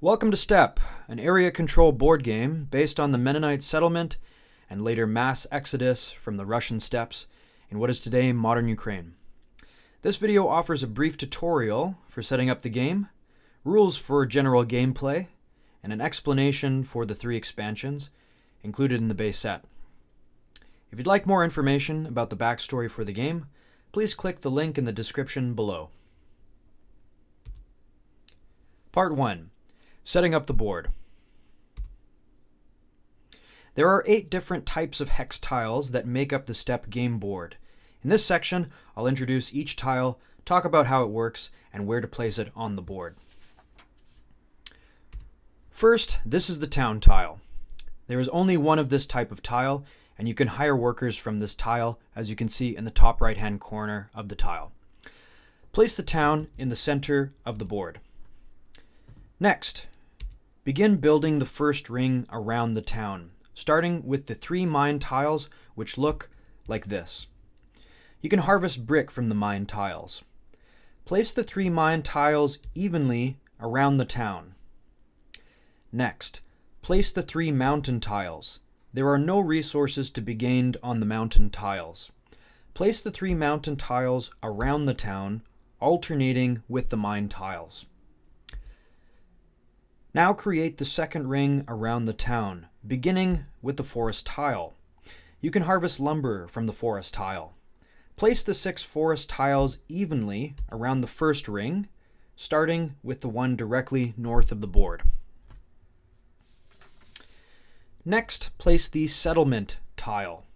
Welcome to Steppe, an area control board game based on the Mennonite settlement and later mass exodus from the Russian steppes in what is today modern Ukraine. This video offers a brief tutorial for setting up the game, rules for general gameplay, and an explanation for the 3 expansions included in the base set. If you'd like more information about the backstory for the game, please click the link in the description below. Part 1. Setting up the board. There are 8 different types of hex tiles that make up the Steppe game board. In this section, I'll introduce each tile, talk about how it works, and where to place it on the board. First, this is the town tile. There is only one of this type of tile, and you can hire workers from this tile, as you can see in the top right-hand corner of the tile. Place the town in the center of the board. Next, begin building the first ring around the town, starting with the 3 mine tiles, which look like this. You can harvest brick from the mine tiles. Place the 3 mine tiles evenly around the town. Next, place the 3 mountain tiles. There are no resources to be gained on the mountain tiles. Place the 3 mountain tiles around the town, alternating with the mine tiles. Now create the second ring around the town, beginning with the forest tile. You can harvest lumber from the forest tile. Place the 6 forest tiles evenly around the first ring, starting with the one directly north of the board. Next, place the settlement tile.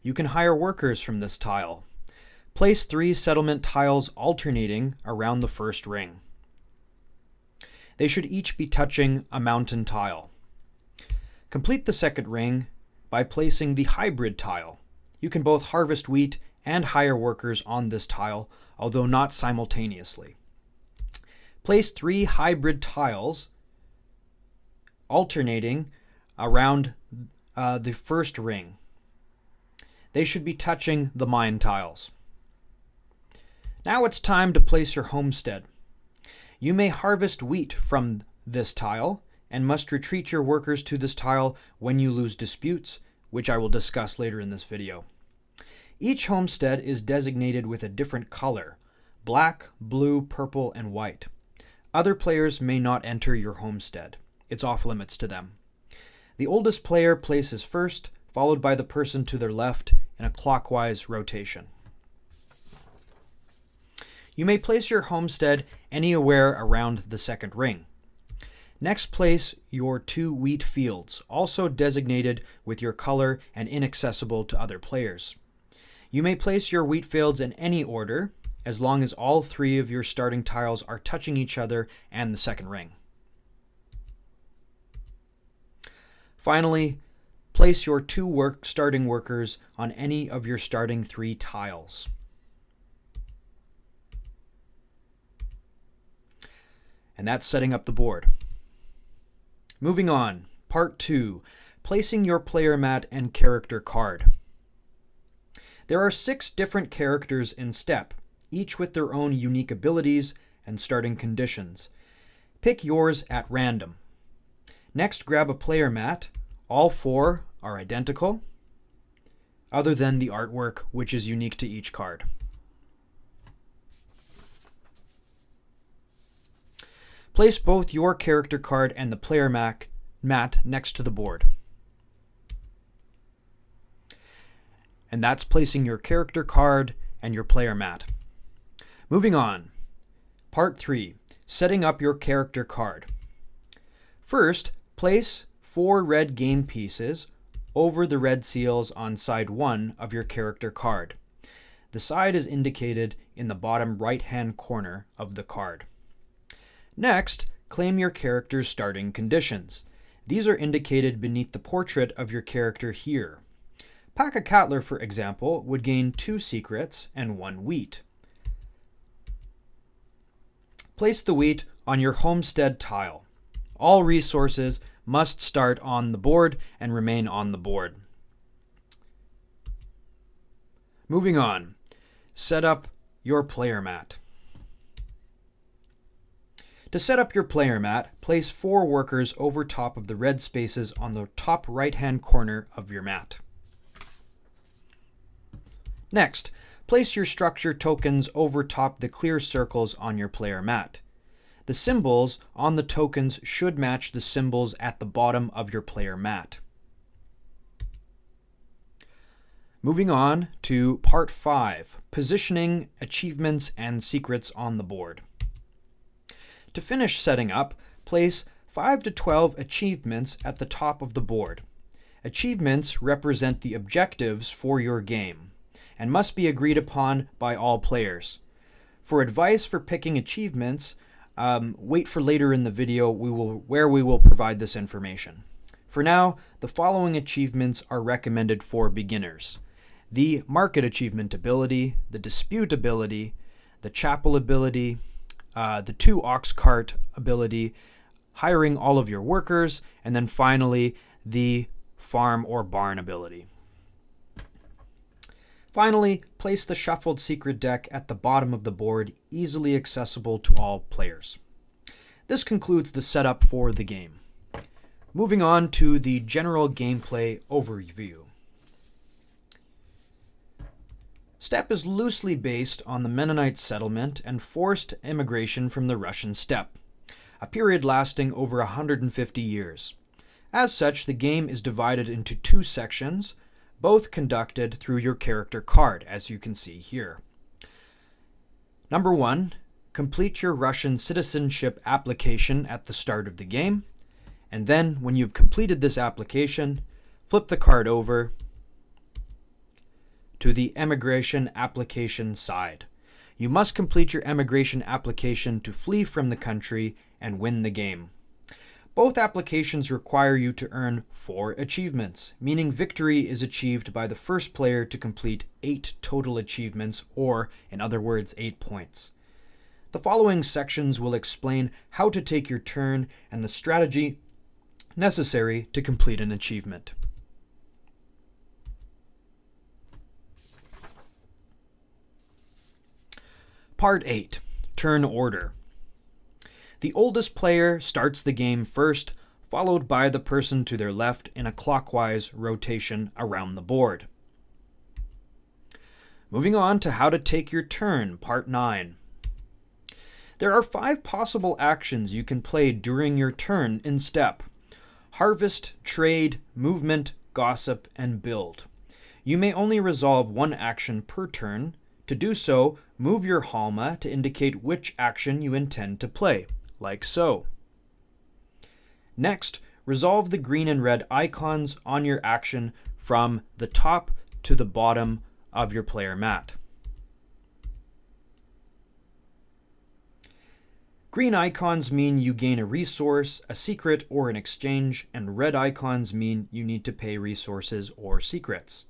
You can hire workers from this tile. Place 3 settlement tiles alternating around the first ring. They should each be touching a mountain tile. Complete the second ring by placing the hybrid tile. You can both harvest wheat and hire workers on this tile, although not simultaneously. Place 3 hybrid tiles alternating around the first ring. They should be touching the mine tiles. Now it's time to place your homestead. You may harvest wheat from this tile and must retreat your workers to this tile when you lose disputes, which I will discuss later in this video. Each homestead is designated with a different color: black, blue, purple, and white. Other players may not enter your homestead. It's off limits to them. The oldest player places first, followed by the person to their left in a clockwise rotation. You may place your homestead anywhere around the second ring. Next, place your 2 wheat fields, also designated with your color and inaccessible to other players. You may place your wheat fields in any order, as long as all 3 of your starting tiles are touching each other and the second ring. Finally, place your 2 starting workers on any of your starting 3 tiles. And that's setting up the board. Moving on, Part 2, placing your player mat and character card. There are 6 different characters in Steppe, each with their own unique abilities and starting conditions. Pick yours at random. Next, grab a player mat. All 4 are identical, other than the artwork, which is unique to each card. Place both your character card and the player mat next to the board. And that's placing your character card and your player mat. Moving on. Part 3. Setting up your character card. First, place 4 red game pieces over the red seals on side 1 of your character card. The side is indicated in the bottom right-hand corner of the card. Next, claim your character's starting conditions. These are indicated beneath the portrait of your character here. Paka Cattler, for example, would gain 2 secrets and 1 wheat. Place the wheat on your homestead tile. All resources must start on the board and remain on the board. Moving on, set up your player mat. To set up your player mat, place 4 workers over top of the red spaces on the top right-hand corner of your mat. Next, place your structure tokens over top the clear circles on your player mat. The symbols on the tokens should match the symbols at the bottom of your player mat. Moving on to Part 5, Positioning, Achievements, and Secrets on the board. To finish setting up, place 5 to 12 achievements at the top of the board. Achievements represent the objectives for your game and must be agreed upon by all players. For advice for picking achievements, wait for later in the video where we will provide this information. For now, the following achievements are recommended for beginners: the Market Achievement ability, the Dispute ability, the Chapel ability, the 2 Ox Cart ability, hiring all of your workers, and then finally the Farm or Barn ability. Finally, place the shuffled secret deck at the bottom of the board, easily accessible to all players. This concludes the setup for the game. Moving on to the general gameplay overview. Steppe is loosely based on the Mennonite settlement and forced immigration from the Russian steppe, a period lasting over 150 years. As such, the game is divided into 2 sections, both conducted through your character card, as you can see here. Number 1, complete your Russian citizenship application at the start of the game, and then when you've completed this application, flip the card over to the emigration application side. You must complete your emigration application to flee from the country and win the game. Both applications require you to earn 4 achievements, meaning victory is achieved by the first player to complete 8 total achievements, or, in other words, 8 points. The following sections will explain how to take your turn and the strategy necessary to complete an achievement. Part 8, Turn Order. The oldest player starts the game first, followed by the person to their left in a clockwise rotation around the board. Moving on to how to take your turn, Part 9. There are 5 possible actions you can play during your turn in Steppe: Harvest, Trade, Movement, Gossip, and Build. You may only resolve 1 action per turn. To do so, move your Halma to indicate which action you intend to play, like so. Next, resolve the green and red icons on your action from the top to the bottom of your player mat. Green icons mean you gain a resource, a secret, or an exchange, and red icons mean you need to pay resources or secrets.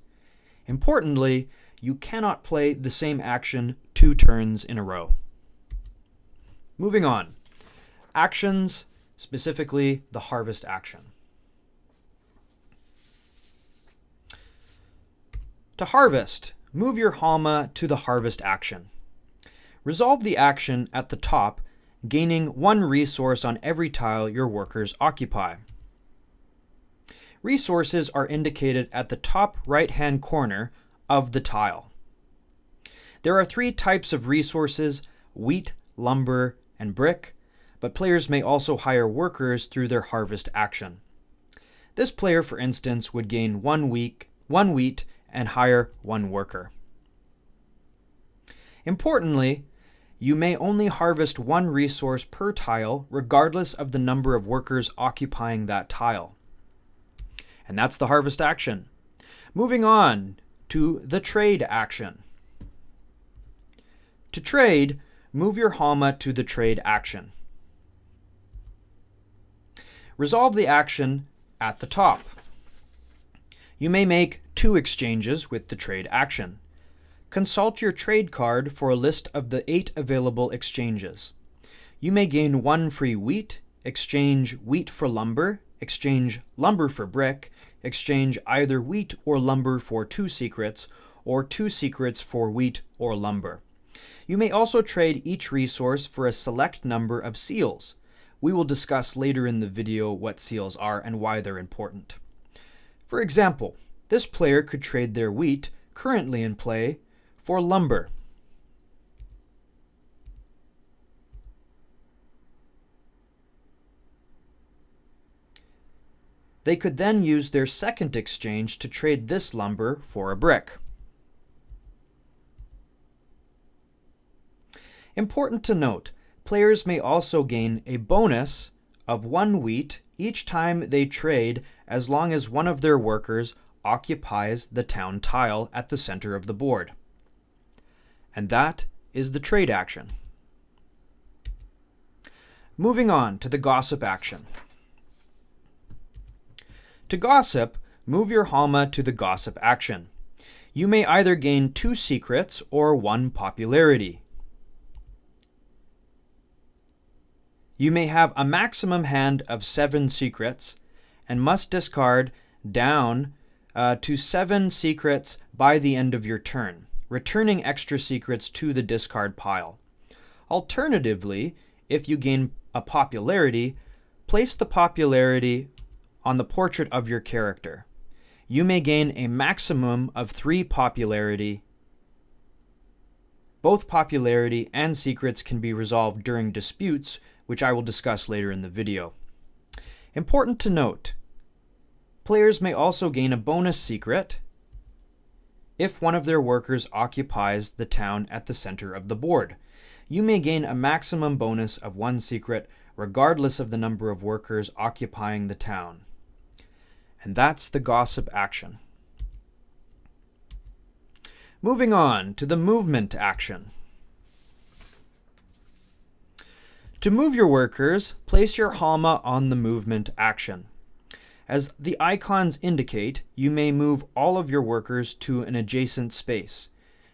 Importantly, you cannot play the same action 2 turns in a row. Moving on. Actions, specifically the harvest action. To harvest, move your Halma to the harvest action. Resolve the action at the top, gaining 1 resource on every tile your workers occupy. Resources are indicated at the top right-hand corner of the tile. There are 3 types of resources: wheat, lumber, and brick, but players may also hire workers through their harvest action. This player, for instance, would gain 1 wheat and hire 1 worker. Importantly, you may only harvest 1 resource per tile, regardless of the number of workers occupying that tile. And that's the harvest action. Moving on to the trade action. To trade, move your Halma to the trade action. Resolve the action at the top. You may make 2 exchanges with the trade action. Consult your trade card for a list of the 8 available exchanges. You may gain 1 free wheat, exchange wheat for lumber, exchange lumber for brick, exchange either wheat or lumber for 2 secrets, or 2 secrets for wheat or lumber. You may also trade each resource for a select number of seals, We will discuss later in the video what seals are and why they're important. For example, this player could trade their wheat, currently in play, for lumber. They could then use their second exchange to trade this lumber for a brick. Important to note, players may also gain a bonus of 1 wheat each time they trade as long as one of their workers occupies the town tile at the center of the board. And that is the trade action. Moving on to the gossip action. To gossip, move your Halma to the gossip action. You may either gain 2 secrets or 1 popularity. You may have a maximum hand of 7 secrets and must discard down to 7 secrets by the end of your turn, returning extra secrets to the discard pile. Alternatively, if you gain a popularity, place the popularity on the portrait of your character. You may gain a maximum of 3 popularity. Both popularity and secrets can be resolved during disputes, which I will discuss later in the video. Important to note, players may also gain a bonus secret if one of their workers occupies the town at the center of the board. You may gain a maximum bonus of 1 secret regardless of the number of workers occupying the town. And that's the gossip action. Moving on to the movement action. To move your workers, place your Halma on the movement action. As the icons indicate, you may move all of your workers to an adjacent space.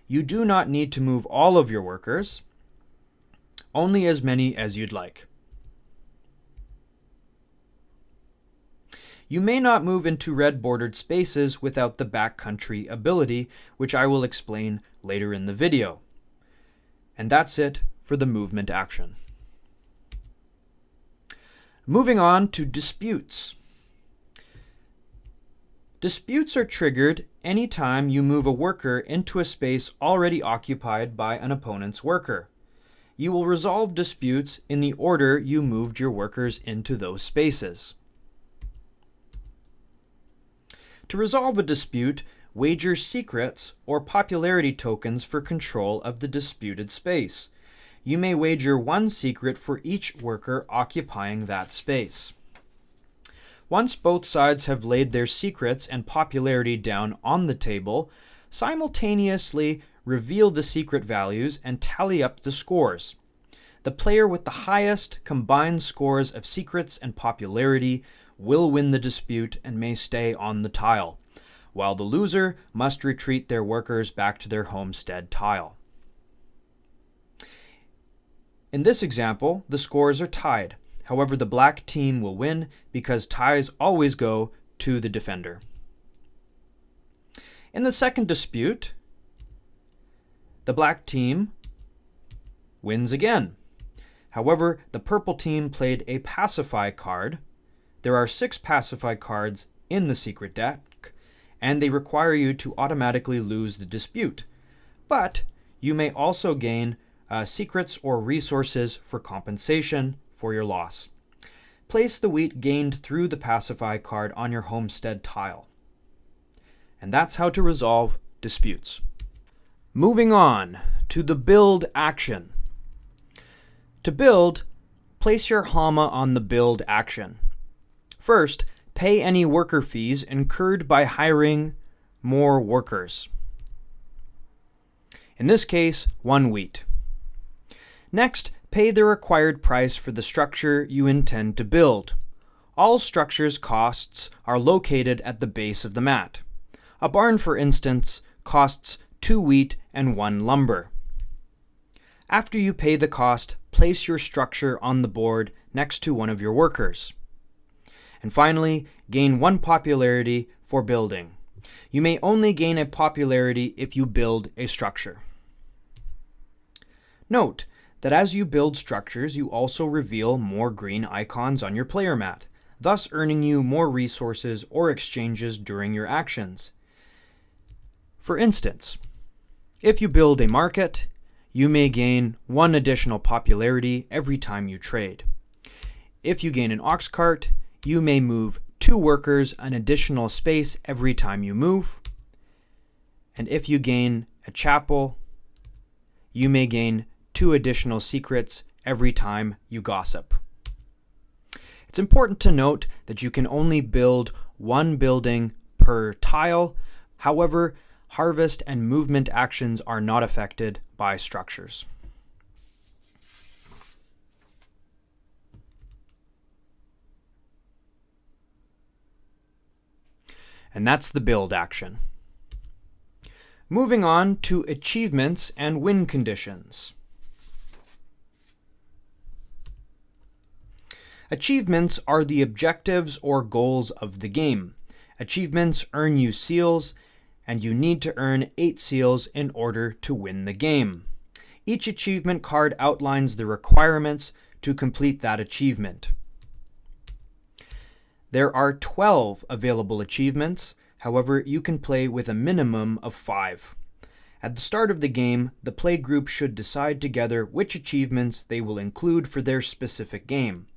You do not need to move all of your workers, only as many as you'd like. You may not move into red bordered spaces without the backcountry ability, which I will explain later in the video. And that's it for the movement action. Moving on to disputes. Disputes are triggered anytime you move a worker into a space already occupied by an opponent's worker. You will resolve disputes in the order you moved your workers into those spaces. To resolve a dispute, wager secrets or popularity tokens for control of the disputed space. You may wager 1 secret for each worker occupying that space. Once both sides have laid their secrets and popularity down on the table, simultaneously reveal the secret values and tally up the scores. The player with the highest combined scores of secrets and popularity will win the dispute and may stay on the tile, while the loser must retreat their workers back to their homestead tile. In this example, the scores are tied. However, the black team will win because ties always go to the defender. In the second dispute, the black team wins again. However, the purple team played a pacify card. There are 6 pacify cards in the secret deck, and they require you to automatically lose the dispute. But you may also gain secrets or resources for compensation for your loss. Place the wheat gained through the pacify card on your homestead tile. And that's how to resolve disputes. Moving on to the build action. To build, place your Halma on the build action. First, pay any worker fees incurred by hiring more workers. In this case, 1 wheat. Next, pay the required price for the structure you intend to build. All structures' costs are located at the base of the mat. A barn, for instance, costs 2 wheat and 1 lumber. After you pay the cost, place your structure on the board next to one of your workers. And finally, gain 1 popularity for building. You may only gain a popularity if you build a structure. Note that as you build structures, you also reveal more green icons on your player mat, thus earning you more resources or exchanges during your actions. For instance, if you build a market, you may gain 1 additional popularity every time you trade. If you gain an ox cart, you may move 2 workers an additional space every time you move. And if you gain a chapel, you may gain 2 additional secrets every time you gossip. It's important to note that you can only build 1 building per tile. However, harvest and movement actions are not affected by structures. And that's the build action. Moving on to achievements and win conditions. Achievements are the objectives or goals of the game. Achievements earn you seals, and you need to earn 8 seals in order to win the game. Each achievement card outlines the requirements to complete that achievement. There are 12 available achievements. However, you can play with a minimum of 5. At the start of the game, the play group should decide together which achievements they will include for their specific game.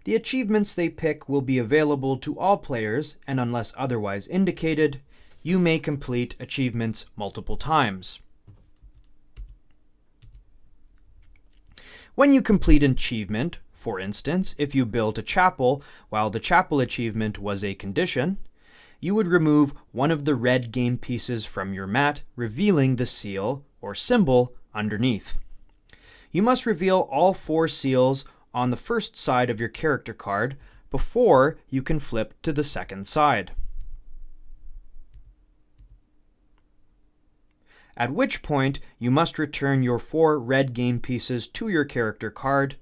The achievements they pick will be available to all players, and unless otherwise indicated, you may complete achievements multiple times. When you complete an achievement, for instance, if you built a chapel while the chapel achievement was a condition, you would remove 1 of the red game pieces from your mat, revealing the seal or symbol underneath. You must reveal all 4 seals on the first side of your character card before you can flip to the second side. At which point, you must return your 4 red game pieces to your character card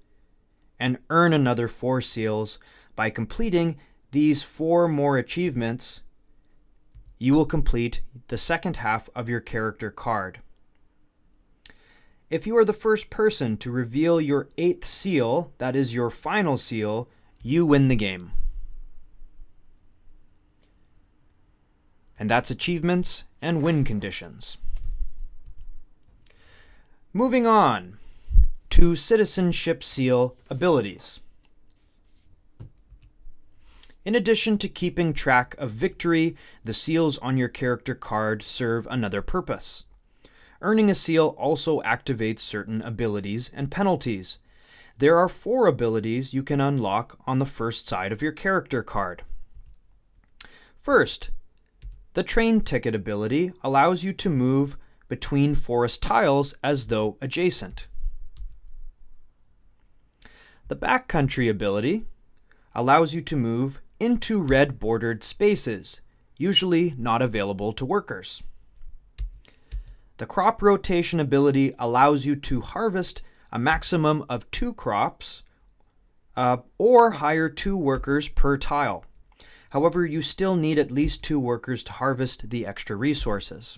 and earn another 4 seals. By completing these 4 more achievements, you will complete the second half of your character card. If you are the first person to reveal your 8th seal, that is your final seal, you win the game. And that's achievements and win conditions. Moving on to citizenship seal abilities. In addition to keeping track of victory, the seals on your character card serve another purpose. Earning a seal also activates certain abilities and penalties. There are 4 abilities you can unlock on the first side of your character card. First, the train ticket ability allows you to move between forest tiles as though adjacent. The backcountry ability allows you to move into red bordered spaces, usually not available to workers. The crop rotation ability allows you to harvest a maximum of 2 crops or hire 2 workers per tile. However, you still need at least 2 workers to harvest the extra resources.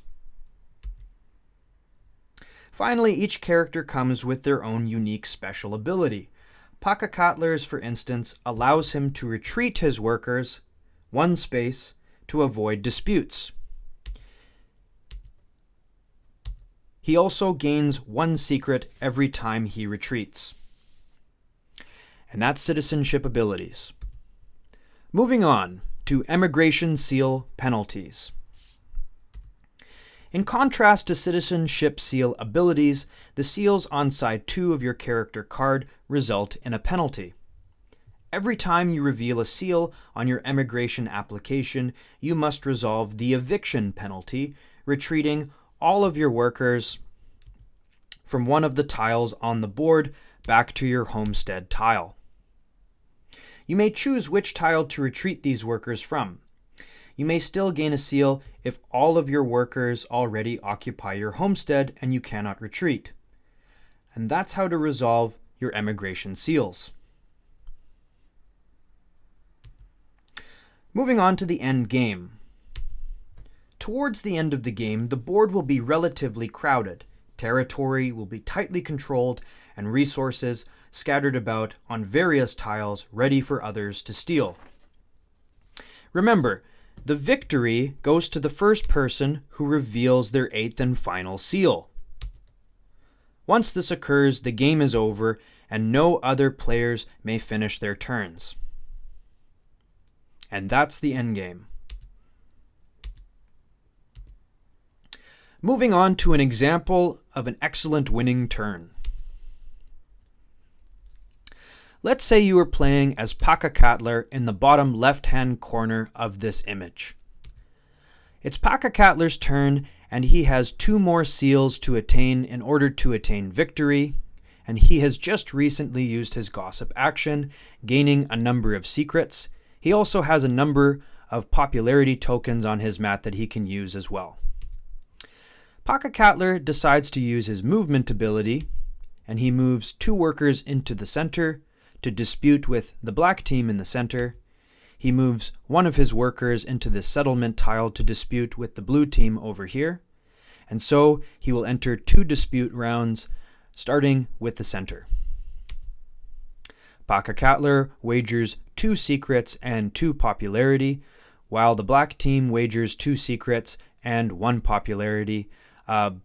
Finally, each character comes with their own unique special ability. Pakakatler's, for instance, allows him to retreat his workers 1 space to avoid disputes. He also gains 1 secret every time he retreats. And that's citizenship abilities. Moving on to emigration seal penalties. In contrast to citizenship seal abilities, the seals on side 2 of your character card result in a penalty. Every time you reveal a seal on your emigration application, you must resolve the eviction penalty, retreating all of your workers from one of the tiles on the board back to your homestead tile. You may choose which tile to retreat these workers from. You may still gain a seal if all of your workers already occupy your homestead and you cannot retreat. And that's how to resolve your emigration seals. Moving on to the end game. Towards the end of the game, the board will be relatively crowded, territory will be tightly controlled, and resources scattered about on various tiles ready for others to steal. Remember, the victory goes to the first person who reveals their 8th and final seal. Once this occurs, the game is over and no other players may finish their turns. And that's the endgame. Moving on to an example of an excellent winning turn. Let's say you are playing as Pakakattler in the bottom left-hand corner of this image. It's Pakakattler's turn, and he has 2 more seals to attain in order to attain victory, and he has just recently used his gossip action, gaining a number of secrets. He also has a number of popularity tokens on his mat that he can use as well. Pakakattler decides to use his movement ability, and he moves 2 workers into the center to dispute with the black team in the center. He moves 1 of his workers into the settlement tile to dispute with the blue team over here, and so he will enter 2 dispute rounds, starting with the center. Pakakattler wagers 2 secrets and 2 popularity, while the black team wagers 2 secrets and 1 popularity,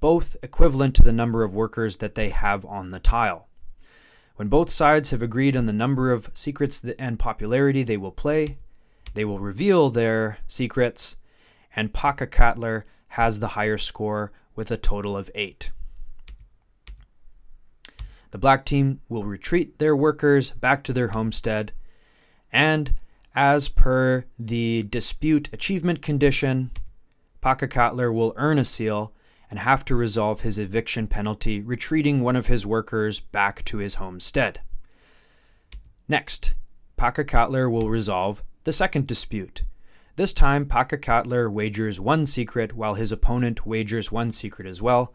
both equivalent to the number of workers that they have on the tile. When both sides have agreed on the number of secrets and popularity they will play, they will reveal their secrets, and Pakakattler has the higher score with a total of 8. The black team will retreat their workers back to their homestead, and as per the dispute achievement condition, Pakakattler will earn a seal and have to resolve his eviction penalty, retreating 1 of his workers back to his homestead. Next, Pakakattler will resolve the second dispute. This time, Pakakattler wagers 1 secret while his opponent wagers 1 secret as well,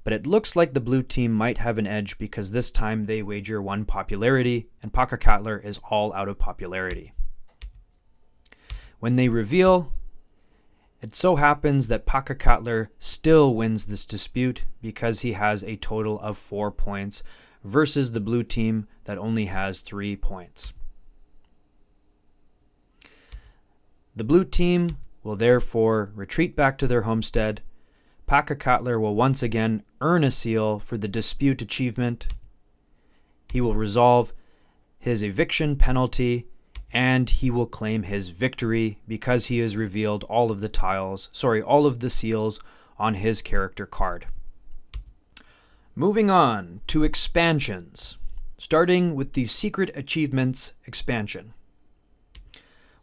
but it looks like the blue team might have an edge because this time they wager 1 popularity and Pakakattler is all out of popularity. When they reveal, it so happens that Pakakattler still wins this dispute because he has a total of 4 points versus the blue team that only has 3 points. The blue team will therefore retreat back to their homestead. Pakakattler will once again earn a seal for the dispute achievement. He will resolve his eviction penalty, and he will claim his victory because he has revealed all of the seals on his character card. Moving on to expansions, starting with the Secret Achievements expansion.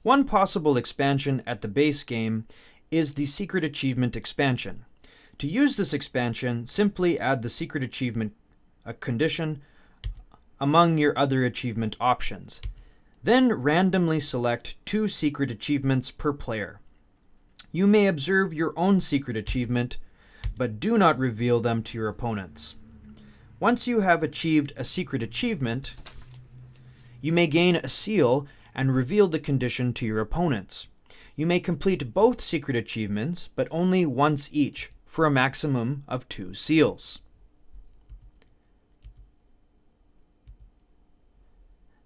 One possible expansion at the base game is the Secret Achievement expansion. To use this expansion, simply add the Secret Achievement condition among your other achievement options. Then randomly select 2 secret achievements per player. You may observe your own secret achievement, but do not reveal them to your opponents. Once you have achieved a secret achievement, you may gain a seal and reveal the condition to your opponents. You may complete both secret achievements, but only once each, for a maximum of 2 seals.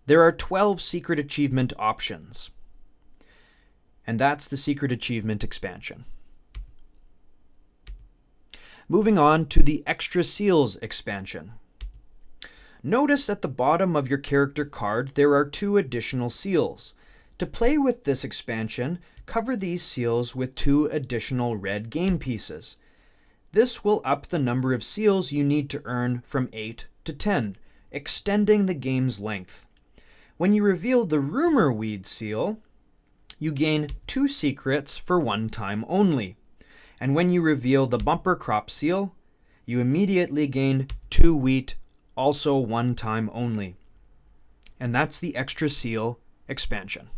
There are 12 secret achievement options, and that's the Secret Achievement expansion. Moving on to the Extra Seals expansion. Notice at the bottom of your character card there are 2 additional seals. To play with this expansion, cover these seals with 2 additional red game pieces. This will up the number of seals you need to earn from 8 to 10, extending the game's length. When you reveal the Rumor Weed seal, you gain 2 secrets for 1 time only. And when you reveal the Bumper Crop seal, you immediately gain 2 wheat, also 1 time only. And that's the Extra Seal expansion.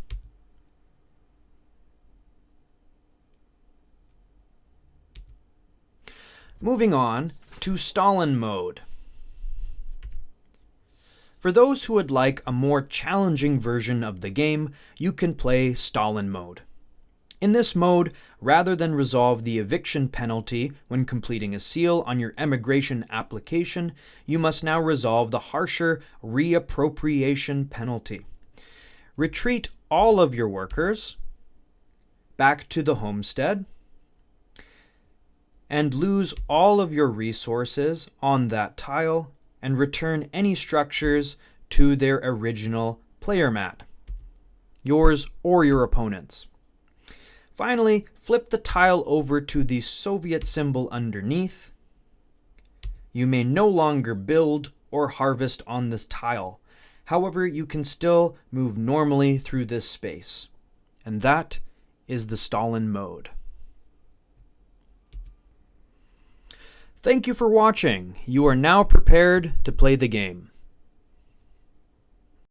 Moving on to Stalin mode. For those who would like a more challenging version of the game, you can play Stalin mode. In this mode, rather than resolve the eviction penalty when completing a seal on your emigration application, you must now resolve the harsher reappropriation penalty. Retreat all of your workers back to the homestead and lose all of your resources on that tile and return any structures to their original player mat, yours or your opponent's. Finally, flip the tile over to the Soviet symbol underneath. You may no longer build or harvest on this tile. However, you can still move normally through this space. And that is the Stalin mode. Thank you for watching. You are now prepared to play the game.